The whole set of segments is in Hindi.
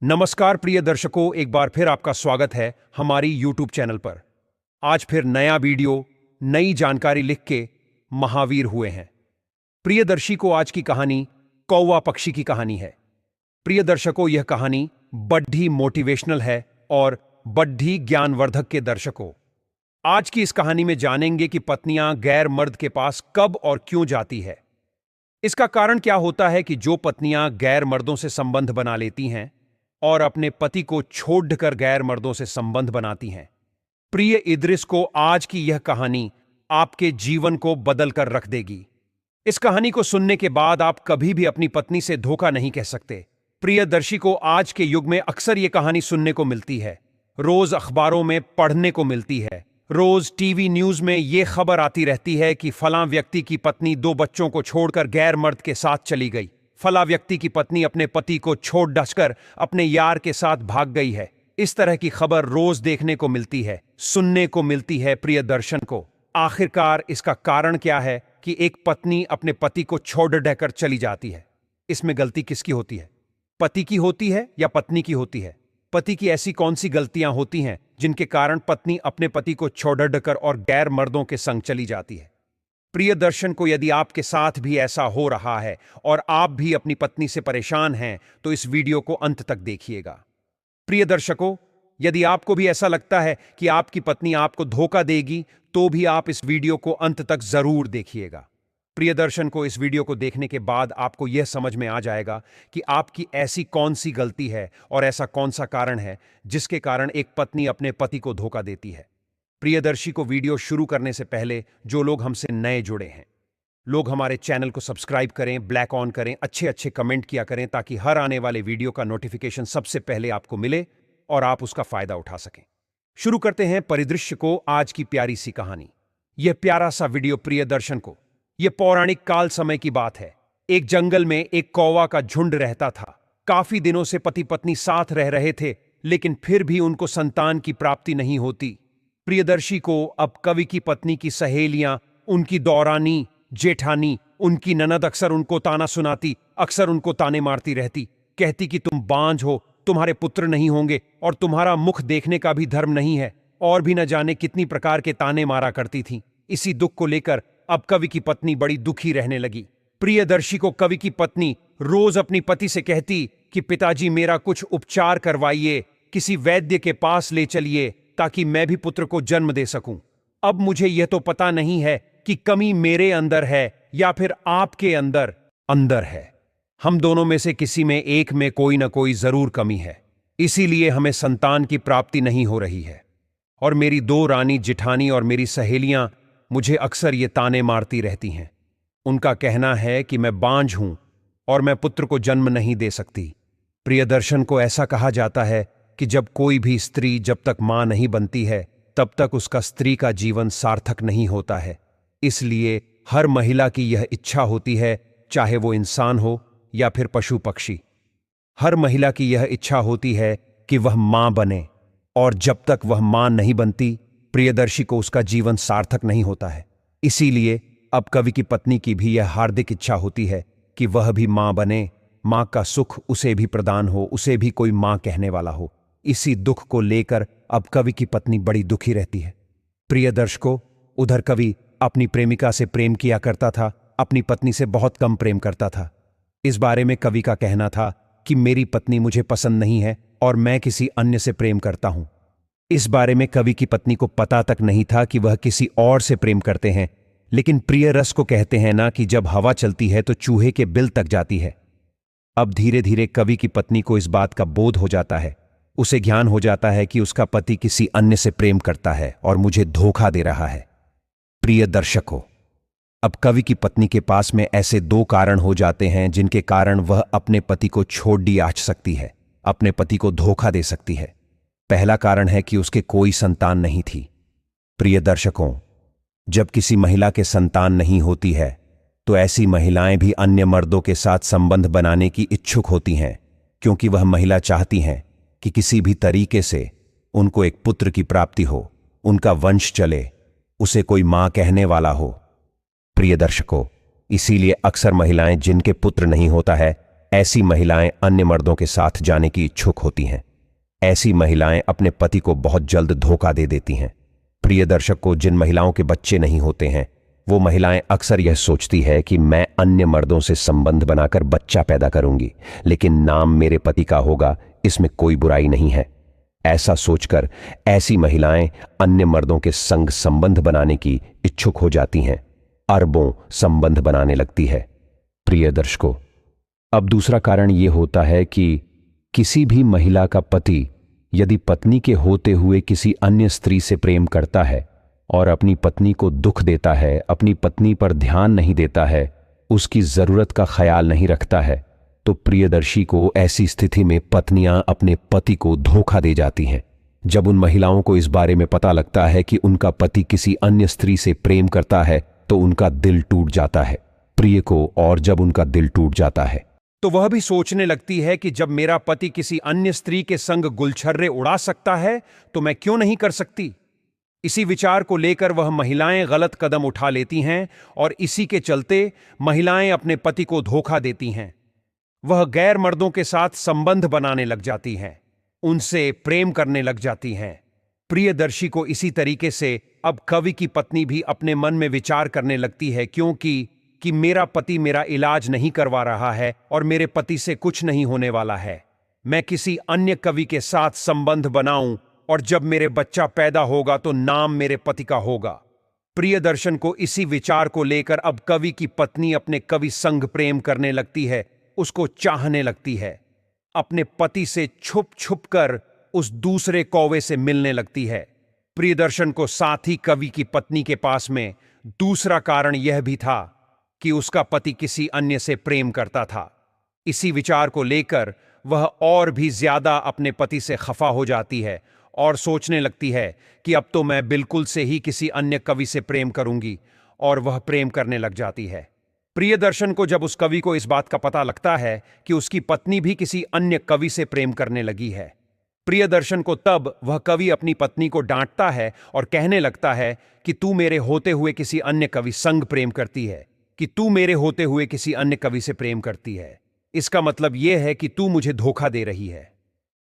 नमस्कार प्रिय दर्शकों, एक बार फिर आपका स्वागत है हमारी YouTube चैनल पर। आज फिर नया वीडियो, नई जानकारी लिख के महावीर हुए हैं। प्रिय दर्शी को आज की कहानी कौवा पक्षी की कहानी है। प्रिय दर्शकों, यह कहानी बड्ढी मोटिवेशनल है और बड्ढी ज्ञानवर्धक के दर्शकों। आज की इस कहानी में जानेंगे कि पत्नियां गैर मर्द के पास कब और क्यों जाती है। इसका कारण क्या होता है कि जो पत्नियां गैर मर्दों से संबंध बना लेती हैं और अपने पति को छोड़कर गैर मर्दों से संबंध बनाती हैं। प्रिय इद्रिस को आज की यह कहानी आपके जीवन को बदल कर रख देगी। इस कहानी को सुनने के बाद आप कभी भी अपनी पत्नी से धोखा नहीं कह सकते। प्रिय दर्शी को आज के युग में अक्सर यह कहानी सुनने को मिलती है, रोज अखबारों में पढ़ने को मिलती है, रोज टीवी न्यूज में यह खबर आती रहती है कि फलां व्यक्ति की पत्नी 2 बच्चों को छोड़कर गैर मर्द के साथ चली गई, फला व्यक्ति की पत्नी अपने पति को छोड़ डसकर अपने यार के साथ भाग गई है। इस तरह की खबर रोज देखने को मिलती है, सुनने को मिलती है। प्रिय दर्शन को आखिरकार इसका कारण क्या है कि एक पत्नी अपने पति को छोड़ डकर चली जाती है? इसमें गलती किसकी होती है? पति की होती है या पत्नी की होती है? पति की ऐसी कौन सी गलतियां होती हैं जिनके कारण पत्नी अपने पति को छोड़ डकर और गैर मर्दों के संग चली जाती है? प्रिय दर्शन को यदि आपके साथ भी ऐसा हो रहा है और आप भी अपनी पत्नी से परेशान हैं तो इस वीडियो को अंत तक देखिएगा। प्रिय दर्शकों, यदि आपको भी ऐसा लगता है कि आपकी पत्नी आपको धोखा देगी तो भी आप इस वीडियो को अंत तक जरूर देखिएगा। प्रिय दर्शन को इस वीडियो को देखने के बाद आपको यह समझ में आ जाएगा कि आपकी ऐसी कौन सी गलती है और ऐसा कौन सा कारण है जिसके कारण एक पत्नी अपने पति को धोखा देती है। प्रियदर्शी को वीडियो शुरू करने से पहले जो लोग हमसे नए जुड़े हैं, लोग हमारे चैनल को सब्सक्राइब करें, ब्लैक ऑन करें, अच्छे अच्छे कमेंट किया करें ताकि हर आने वाले वीडियो का नोटिफिकेशन सबसे पहले आपको मिले और आप उसका फायदा उठा सकें। शुरू करते हैं परिदृश्य को आज की प्यारी सी कहानी। यह प्यारा सा वीडियो प्रिय दर्शन को, यह पौराणिक काल समय की बात है। एक जंगल में एक कौवा का झुंड रहता था। काफी दिनों से पति पत्नी साथ रह रहे थे, लेकिन फिर भी उनको संतान की प्राप्ति नहीं होती। प्रियदर्शी को अब कवि की पत्नी की सहेलियां, उनकी दौरानी, जेठानी, उनकी ननद अक्सर उनको ताना सुनाती, अक्सर उनको ताने मारती रहती, कहती कि तुम बांझ हो, तुम्हारे पुत्र नहीं होंगे और तुम्हारा मुख देखने का भी धर्म नहीं है, और भी न जाने कितनी प्रकार के ताने मारा करती थी। इसी दुख को लेकर अब कवि की पत्नी बड़ी दुखी रहने लगी। प्रियदर्शी को कवि की पत्नी रोज अपनी पति से कहती कि पिताजी मेरा कुछ उपचार करवाइए, किसी वैद्य के पास ले चलिए ताकि मैं भी पुत्र को जन्म दे सकूं। अब मुझे यह तो पता नहीं है कि कमी मेरे अंदर है या फिर आपके अंदर है। हम दोनों में से किसी में एक में कोई ना कोई जरूर कमी है, इसीलिए हमें संतान की प्राप्ति नहीं हो रही है। और मेरी 2 रानी जेठानी और मेरी सहेलियां मुझे अक्सर ये ताने मारती रहती हैं। उनका कहना है कि मैं बांझ हूं और मैं पुत्र को जन्म नहीं दे सकती। प्रियदर्शन को ऐसा कहा जाता है कि जब कोई भी स्त्री जब तक मां नहीं बनती है तब तक उसका स्त्री का जीवन सार्थक नहीं होता है। इसलिए हर महिला की यह इच्छा होती है, चाहे वो इंसान हो या फिर पशु पक्षी, हर महिला की यह इच्छा होती है कि वह मां बने, और जब तक वह मां नहीं बनती प्रियदर्शी को उसका जीवन सार्थक नहीं होता है। इसीलिए अब कवि की पत्नी की भी यह हार्दिक इच्छा होती है कि वह भी मां बने, मां का सुख उसे भी प्रदान हो, उसे भी कोई मां कहने वाला हो। इसी दुख को लेकर अब कवि की पत्नी बड़ी दुखी रहती है। प्रिय दर्शकों, उधर कवि अपनी प्रेमिका से प्रेम किया करता था, अपनी पत्नी से बहुत कम प्रेम करता था। इस बारे में कवि का कहना था कि मेरी पत्नी मुझे पसंद नहीं है और मैं किसी अन्य से प्रेम करता हूं। इस बारे में कवि की पत्नी को पता तक नहीं था कि वह किसी और से प्रेम करते हैं, लेकिन प्रिय रस को कहते हैं ना कि जब हवा चलती है तो चूहे के बिल तक जाती है। अब धीरे धीरे कवि की पत्नी को इस बात का बोध हो जाता है, उसे ज्ञान हो जाता है कि उसका पति किसी अन्य से प्रेम करता है और मुझे धोखा दे रहा है। प्रिय दर्शकों, अब कवि की पत्नी के पास में ऐसे 2 कारण हो जाते हैं जिनके कारण वह अपने पति को छोड़ दी आच सकती है, अपने पति को धोखा दे सकती है। पहला कारण है कि उसके कोई संतान नहीं थी। प्रिय दर्शकों, जब किसी महिला के संतान नहीं होती है तो ऐसी महिलाएं भी अन्य मर्दों के साथ संबंध बनाने की इच्छुक होती हैं, क्योंकि वह महिला चाहती हैं कि किसी भी तरीके से उनको एक पुत्र की प्राप्ति हो, उनका वंश चले, उसे कोई मां कहने वाला हो। प्रिय दर्शकों, इसीलिए अक्सर महिलाएं जिनके पुत्र नहीं होता है ऐसी महिलाएं अन्य मर्दों के साथ जाने की इच्छुक होती हैं। ऐसी महिलाएं अपने पति को बहुत जल्द धोखा दे देती हैं। प्रिय दर्शक को, जिन महिलाओं के बच्चे नहीं होते हैं वो महिलाएं अक्सर यह सोचती है कि मैं अन्य मर्दों से संबंध बनाकर बच्चा पैदा करूंगी, लेकिन नाम मेरे पति का होगा, इसमें कोई बुराई नहीं है। ऐसा सोचकर ऐसी महिलाएं अन्य मर्दों के संग संबंध बनाने की इच्छुक हो जाती हैं। अरबों संबंध बनाने लगती है। प्रिय दर्शकों, अब दूसरा कारण यह होता है कि किसी भी महिला का पति यदि पत्नी के होते हुए किसी अन्य स्त्री से प्रेम करता है और अपनी पत्नी को दुख देता है, अपनी पत्नी पर ध्यान नहीं देता है, उसकी जरूरत का ख्याल नहीं रखता है, तो प्रियदर्शी को ऐसी स्थिति में पत्नियां अपने पति को धोखा दे जाती हैं। जब उन महिलाओं को इस बारे में पता लगता है कि उनका पति किसी अन्य स्त्री से प्रेम करता है तो उनका दिल टूट जाता है प्रिय को, और जब उनका दिल टूट जाता है तो वह भी सोचने लगती है कि जब मेरा पति किसी अन्य स्त्री के संग गुलछर्रे उड़ा सकता है तो मैं क्यों नहीं कर सकती। इसी विचार को लेकर वह महिलाएं गलत कदम उठा लेती हैं और इसी के चलते महिलाएं अपने पति को धोखा देती हैं। वह गैर मर्दों के साथ संबंध बनाने लग जाती हैं, उनसे प्रेम करने लग जाती हैं। प्रियदर्शी को इसी तरीके से अब कवि की पत्नी भी अपने मन में विचार करने लगती है, क्योंकि मेरा पति मेरा इलाज नहीं करवा रहा है और मेरे पति से कुछ नहीं होने वाला है। मैं किसी अन्य कवि के साथ संबंध बनाऊं और जब मेरे बच्चा पैदा होगा तो नाम मेरे पति का होगा। प्रियदर्शन को इसी विचार को लेकर अब कवि की पत्नी अपने कवि संग प्रेम करने लगती है, उसको चाहने लगती है। अपने पति से छुप छुप कर उस दूसरे कौवे से मिलने लगती है। प्रियदर्शन को साथ ही कवि की पत्नी के पास में दूसरा कारण यह भी था कि उसका पति किसी अन्य से प्रेम करता था। इसी विचार को लेकर वह और भी ज्यादा अपने पति से खफा हो जाती है और सोचने लगती है कि अब तो मैं बिल्कुल से ही किसी अन्य कवि से प्रेम करूंगी, और वह प्रेम करने लग जाती है। प्रियदर्शन को जब उस कवि को इस बात का पता लगता है कि उसकी पत्नी भी किसी अन्य कवि से प्रेम करने लगी है, प्रियदर्शन को तब वह कवि अपनी पत्नी को डांटता है और कहने लगता है कि तू मेरे होते हुए किसी अन्य कवि संग प्रेम करती है, कि तू मेरे होते हुए किसी अन्य कवि से प्रेम करती है। इसका मतलब यह है कि तू मुझे धोखा दे रही है।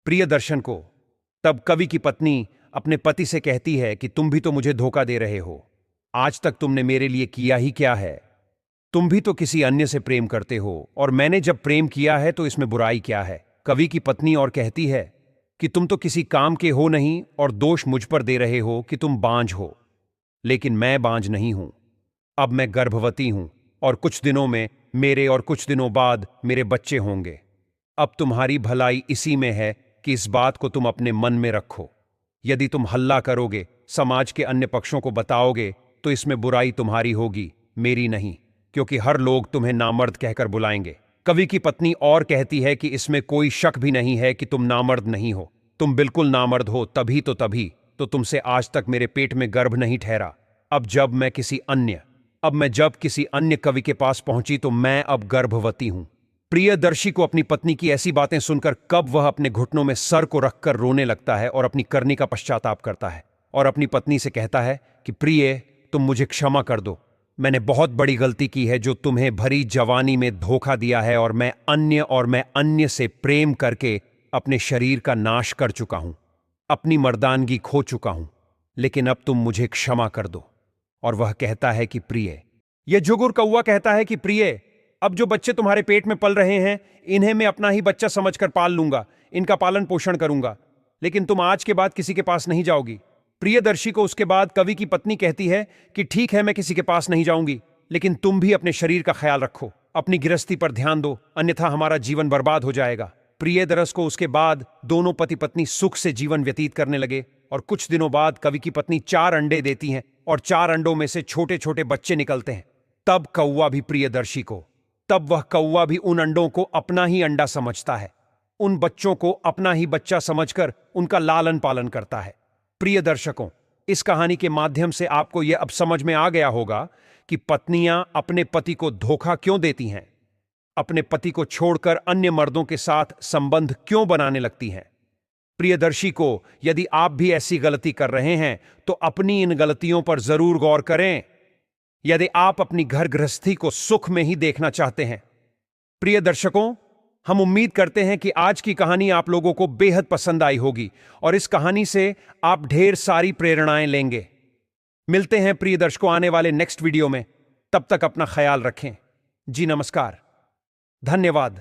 प्रियदर्शन को तब कवि की पत्नी अपने पति से कहती है कि तुम भी तो मुझे धोखा दे रहे हो। आज तक तुमने मेरे लिए किया ही क्या है? तुम भी तो किसी अन्य से प्रेम करते हो, और मैंने जब प्रेम किया है तो इसमें बुराई क्या है? कवि की पत्नी और कहती है कि तुम तो किसी काम के हो नहीं और दोष मुझ पर दे रहे हो कि तुम बांझ हो, लेकिन मैं बांझ नहीं हूं। अब मैं गर्भवती हूं और कुछ दिनों में मेरे और कुछ दिनों बाद मेरे बच्चे होंगे। अब तुम्हारी भलाई इसी में है कि इस बात को तुम अपने मन में रखो। यदि तुम हल्ला करोगे, समाज के अन्य पक्षों को बताओगे, तो इसमें बुराई तुम्हारी होगी, मेरी नहीं, क्योंकि हर लोग तुम्हें नामर्द कहकर बुलाएंगे। कवि की पत्नी और कहती है कि इसमें कोई शक भी नहीं है कि तुम नामर्द नहीं हो। तुम बिल्कुल नामर्द हो, तभी तो तुमसे आज तक मेरे पेट में गर्भ नहीं ठहरा। अब जब किसी अन्य कवि के पास पहुंची तो मैं अब गर्भवती हूं। प्रियदर्शी को अपनी पत्नी की ऐसी बातें सुनकर कब वह अपने घुटनों में सर को रखकर रोने लगता है और अपनी करनी का पश्चाताप करता है और अपनी पत्नी से कहता है कि प्रिय, तुम मुझे क्षमा कर दो। मैंने बहुत बड़ी गलती की है जो तुम्हें भरी जवानी में धोखा दिया है, और मैं अन्य से प्रेम करके अपने शरीर का नाश कर चुका हूं, अपनी मर्दानगी खो चुका हूं, लेकिन अब तुम मुझे क्षमा कर दो। और वह कहता है कि प्रिय, यह जुगुर कौवा कहता है कि प्रिय, अब जो बच्चे तुम्हारे पेट में पल रहे हैं इन्हें मैं अपना ही बच्चा समझकर पाल लूंगा, इनका पालन पोषण करूंगा, लेकिन तुम आज के बाद किसी के पास नहीं जाओगी। प्रियदर्शी को उसके बाद कवि की पत्नी कहती है कि ठीक है, मैं किसी के पास नहीं जाऊंगी, लेकिन तुम भी अपने शरीर का ख्याल रखो, अपनी गृहस्थी पर ध्यान दो, अन्यथा हमारा जीवन बर्बाद हो जाएगा। प्रियदर्श को उसके बाद दोनों पति पत्नी सुख से जीवन व्यतीत करने लगे, और कुछ दिनों बाद कवि की पत्नी 4 अंडे देती हैं और 4 अंडों में से छोटे छोटे बच्चे निकलते हैं। तब वह कौवा भी उन अंडों को अपना ही अंडा समझता है, उन बच्चों को अपना ही बच्चा समझकर उनका लालन पालन करता है। प्रिय दर्शकों, इस कहानी के माध्यम से आपको यह अब समझ में आ गया होगा कि पत्नियां अपने पति को धोखा क्यों देती हैं, अपने पति को छोड़कर अन्य मर्दों के साथ संबंध क्यों बनाने लगती हैं। प्रियदर्शी को, यदि आप भी ऐसी गलती कर रहे हैं तो अपनी इन गलतियों पर जरूर गौर करें, यदि आप अपनी घर गृहस्थी को सुख में ही देखना चाहते हैं। प्रिय दर्शकों, हम उम्मीद करते हैं कि आज की कहानी आप लोगों को बेहद पसंद आई होगी और इस कहानी से आप ढेर सारी प्रेरणाएं लेंगे। मिलते हैं प्रिय दर्शकों आने वाले नेक्स्ट वीडियो में। तब तक अपना ख्याल रखें। जी नमस्कार। धन्यवाद।